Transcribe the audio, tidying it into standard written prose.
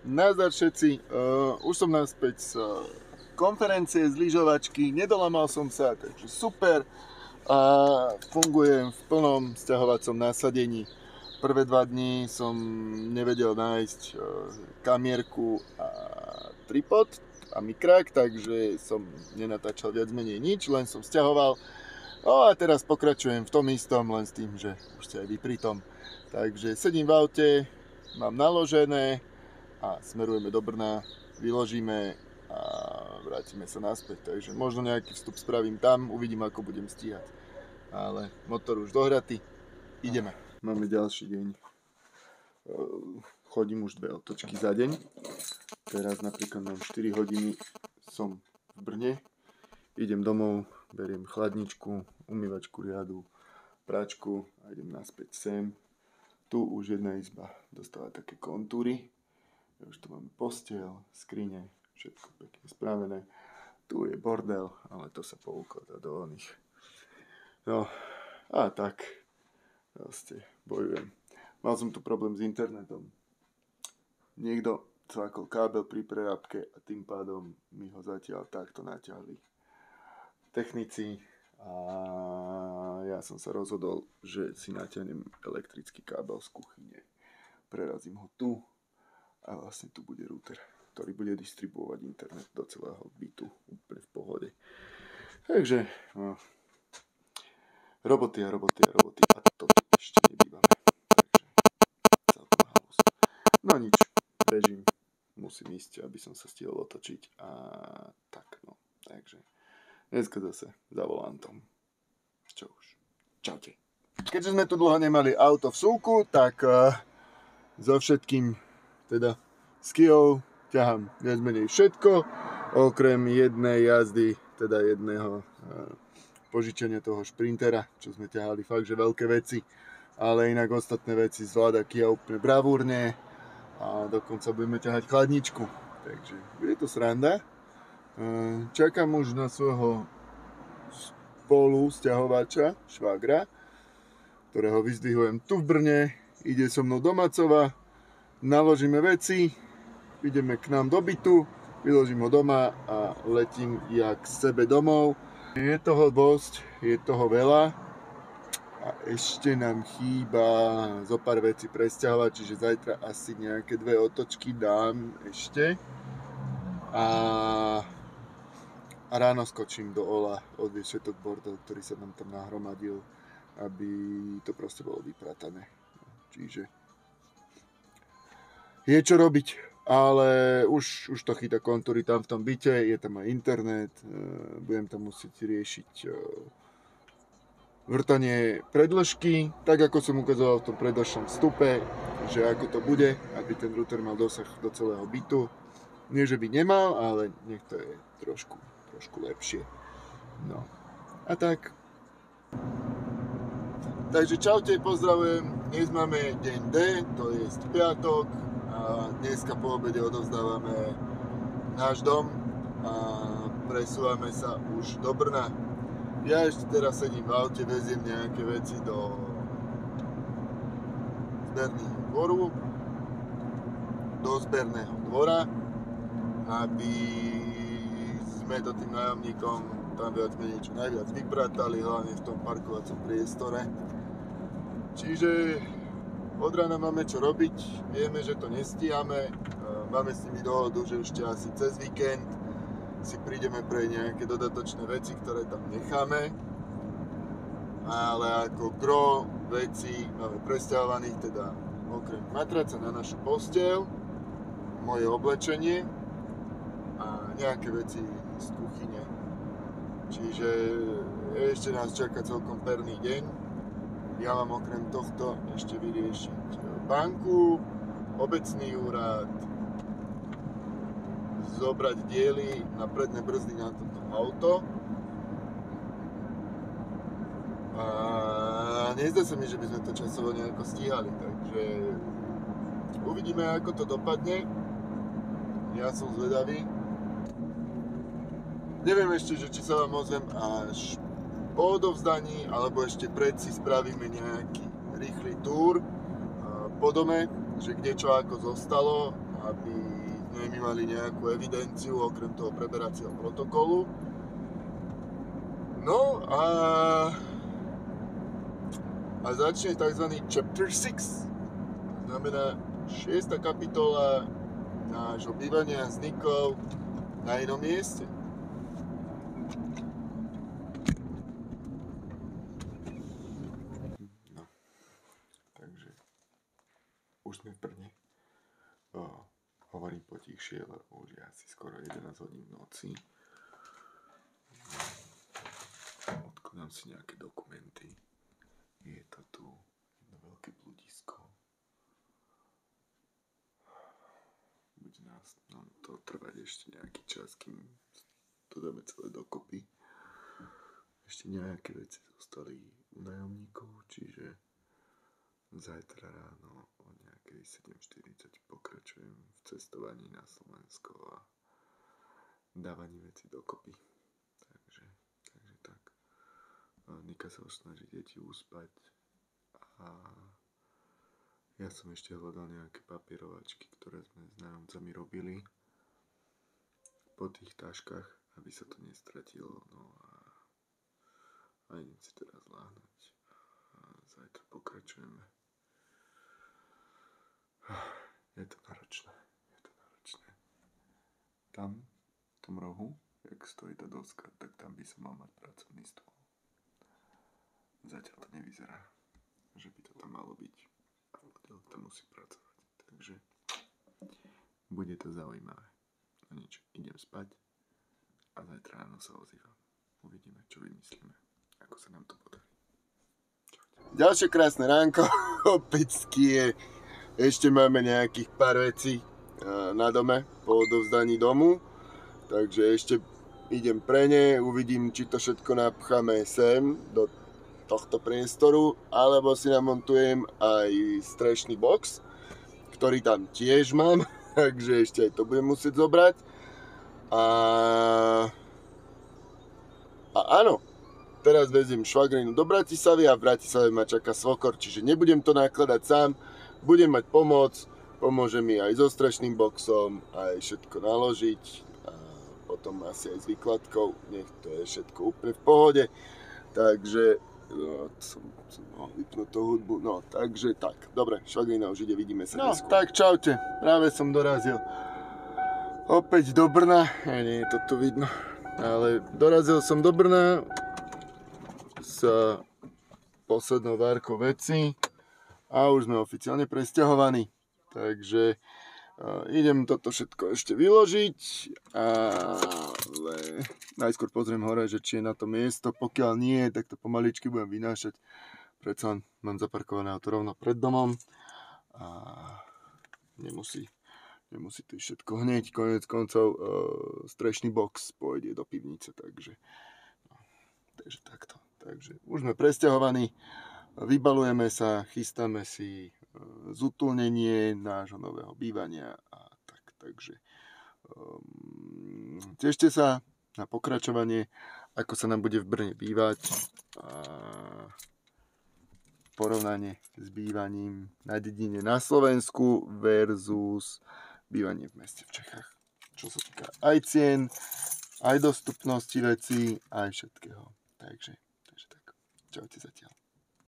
Nazdar všetci, už som naspäť z konferencie z lyžovačky, nedolamal som sa, takže super a fungujem v plnom sťahovacom nasadení. Prvé 2 dní som nevedel nájsť kamierku a tripod a mikrák, takže som nenatáčal viac menej nič, len som sťahoval. No a teraz pokračujem v tom istom, len s tým, že už ste aj vy pri tom. Takže sedím v aute, mám naložené a smerujeme do Brna, vyložíme a vrátime sa naspäť. Takže možno nejaký vstup spravím tam, uvidím, ako budem stíhať. Ale motor už dohratý, ideme. Máme ďalší deň. Chodím už 2 otočky za deň. Teraz napríklad mám 4 hodiny, som v Brne. Idem domov, beriem chladničku, umývačku riadu, pračku a idem naspäť sem. Tu už jedna izba dostáva také kontúry. Už tu máme posteľ, skrine, všetko pekne spravené. Tu je bordel, ale to sa poukladá do oných. No a tak, proste bojujem. Mal som tu problém s internetom. Niekto cvakol kábel pri prerábke a tým pádom mi ho zatiaľ takto natiahli technici a ja som sa rozhodol, že si natiahnem elektrický kábel z kuchyne. Prerazím ho tu a vlastne tu bude router, ktorý bude distribuovať internet do celého bytu úplne v pohode. Takže no, roboty a to ešte nebývame. Takže celkom halus. No nič, bežím, musím ísť, aby som sa stihol otočiť a tak no, takže dneska zase za volantom. Čo už, čaute. Keďže sme tu dlho nemali auto v súku, tak so všetkým teda s Kijou ťahám viac menej všetko, okrem jednej jazdy, teda jedného požičania toho šprintera, čo sme ťahali fakt, že veľké veci, ale inak ostatné veci zvláda Kia úplne bravúrne a dokonca budeme ťahať chladničku, takže je to sranda. Čakám už na svojho spolu sťahovača, švagra, ktorého vyzdvihujem tu v Brne, ide so mnou do Macova, naložíme veci, ideme k nám do bytu, vyložím ho doma a letím jak sebe domov. Je toho dosť, je toho veľa a ešte nám chýba zo pár vecí presťahovať, čiže zajtra asi nejaké 2 otočky dám ešte a ráno skočím do Ola odviesť všetok bordel, ktorý sa nám tam nahromadil, aby to proste bolo vypratané. Čiže je čo robiť, ale už to chytá kontúry tam v tom byte, je tam aj internet, budem tam musieť riešiť vrtanie predĺžky, tak ako som ukazoval v tom predĺžšom vstupe, že ako to bude, aby ten router mal dosah do celého bytu. Nie, že by nemal, ale nech to je trošku lepšie. No. A tak. Takže čaute, pozdravujem. Dnes máme deň D, to je piatok. A dneska po obede odovzdávame náš dom a presúvame sa už do Brna. Ja ešte teraz sedím v aute, veziem nejaké veci do zberného dvoru, do zberného dvora, aby sme to tým nájomníkom tam viac menej čo najviac vypratali, hlavne v tom parkovacom priestore. Čiže od rána máme čo robiť, vieme, že to nestíhame, máme s nimi dohodu, že ešte asi cez víkend si prídeme pre nejaké dodatočné veci, ktoré tam necháme, ale ako gro veci máme presťahovaných, teda okrem matraca na našu posteľ, moje oblečenie a nejaké veci z kuchyne. Čiže ešte nás čaká celkom perný deň. Ja mám okrem tohto ešte vyriešiť banku, obecný úrad, zobrať diely na predné brzdy na toto auto. A nezdá sa mi, že by sme to časovo nejako stíhali, takže uvidíme, ako to dopadne. Ja som zvedavý. Neviem ešte, že či sa vám ozvem až po odovzdaní, alebo ešte pred si spravíme nejaký rýchly túr po dome. že kde čo ako zostalo, aby sme my mali nejakú evidenciu okrem toho preberacieho protokolu. No a začne tzv. Chapter 6. To znamená 6. kapitola nášho bývania s Nikou na inom mieste. No, takže už sme v Brne. Hovorím potichšie, lebo už je asi skoro 11 hodín v noci. Odkladám si nejaké dokumenty. Je to tu jedno veľké bludisko. Bude nás to trvať ešte nejaký čas, kým to dáme celé dokopy. Ešte nejaké veci zostali u nájomníkov, čiže zajtra ráno o nejakej 7:40 pokračujem v cestovaní na Slovensko a dávaní veci dokopy. Takže tak. Nika sa už snaží deti uspať a ja som ešte hľadal nejaké papierovačky, ktoré sme s nájomcami robili po tých taškách, aby sa to nestratilo. No a idem si teraz láhnuť a zajtra pokračujeme. Je to náročné. Tam, v tom rohu, jak stojí tá doska, tak tam by som mal mať pracovný stôl. Zatiaľ to nevyzerá, že by to tam malo byť. Ale tam musí pracovať. Takže bude to zaujímavé. No nič, idem spať a zajtra ráno sa ozývam. Uvidíme, čo vymyslíme. Ako sa nám to podarí. Čaute. Ďalšie krásne ránko. Opäť z Kie. Ešte máme nejakých pár vecí na dome po odovzdaní domu. Takže ešte idem pre ne. Uvidím, či to všetko napcháme sem do tohto priestoru, alebo si namontujem aj strešný box, ktorý tam tiež mám, takže ešte aj to budem musieť zobrať. A áno, teraz veziem švagrinu do Bratislavy a v Bratislave ma čaká svokor, čiže nebudem to nakladať sám, budem mať pomoc, pomôže mi aj so strešným boxom, aj všetko naložiť a potom asi aj s výkladkou, nech to je všetko úplne v pohode, takže som mohol vypnúť tú hudbu, no takže tak, dobre, švagrina už ide, vidíme sa neskôr. No, tak čaute, práve som dorazil opäť do Brna, nie je to tu vidno, ale dorazil som do Brna s poslednou várkou veci a už sme oficiálne presťahovaní, takže idem toto všetko ešte vyložiť, ale najskôr pozriem hore, že či je na to miesto, pokiaľ nie, tak to pomaličky budem vynášať, predsa mám zaparkované auto rovno pred domom a nemusí to ísť všetko hneď, koniec koncov strešný box pôjde do pivnice, takže takto. Takže už sme presťahovaní, vybalujeme sa, chystáme si zutulnenie nášho nového bývania a tak, takže tešte sa na pokračovanie, ako sa nám bude v Brne bývať a porovnanie s bývaním na dedine na Slovensku versus bývanie v meste v Čechách, čo sa týka aj cien, aj dostupnosti vecí, aj všetkého, takže tak, čaute zatiaľ.